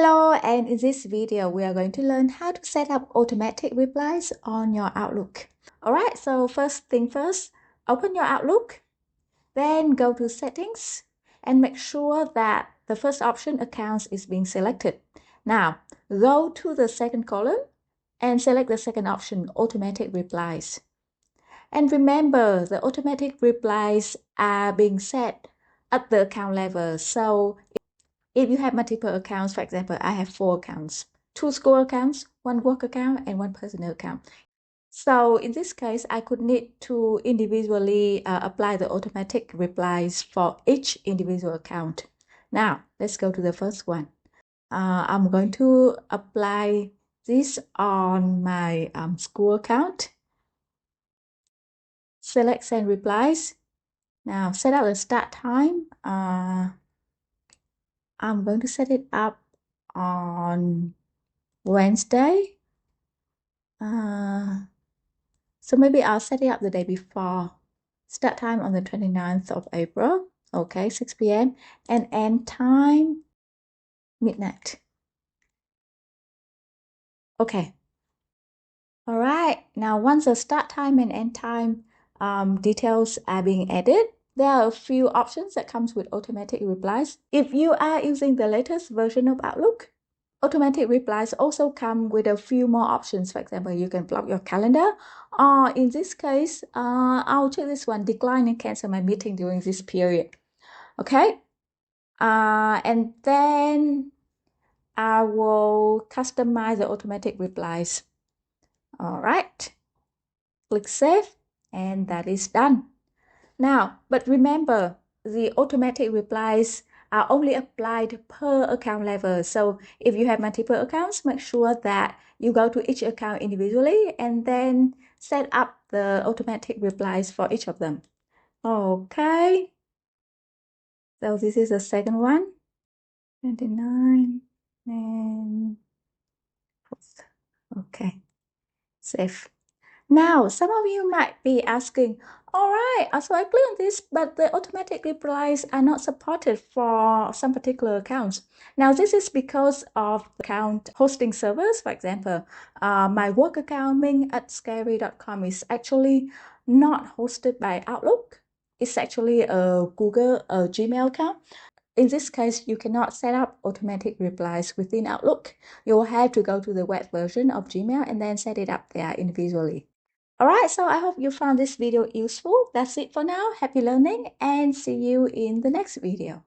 Hello, and in this video, we are going to learn how to set up automatic replies on your Outlook. Alright, so first thing first, open your Outlook, then go to Settings, and make sure that the first option, Accounts, is being selected. Now, go to the second column and select the second option, Automatic Replies. And remember, the automatic replies are being set at the account level. So if you have multiple accounts, for example, I have 4 accounts, 2 school accounts, 1 work account, and 1 personal account. So in this case, I could need to individually apply the automatic replies for each individual account. Now, let's go to the first one. I'm going to apply this on my school account. Select Send Replies. Now, set up the start time. I'm going to set it up on Wednesday. So maybe I'll set it up the day before. Start time on the 29th of April. Okay, 6 p.m. And end time, midnight. Okay. All right. Now, once the start time and end time details are being added, there are a few options that comes with automatic replies. If you are using the latest version of Outlook, automatic replies also come with a few more options. For example, you can block your calendar, or in this case, I'll check this one, decline and cancel my meeting during this period. Okay. And then I will customize the automatic replies. All right. Click Save, and that is done. Now, but remember, the automatic replies are only applied per account level. So if you have multiple accounts, make sure that you go to each account individually and then set up the automatic replies for each of them. Okay. So this is the second one. 29 and okay. Save. Now, some of you might be asking, all right, so I click on this, but the automatic replies are not supported for some particular accounts. Now, this is because of account hosting servers. For example, my work account, Minh at scary.com, is actually not hosted by Outlook. It's actually a Gmail account. In this case, you cannot set up automatic replies within Outlook. You will have to go to the web version of Gmail and then set it up there individually. Alright, so I hope you found this video useful. That's it for now. Happy learning and see you in the next video.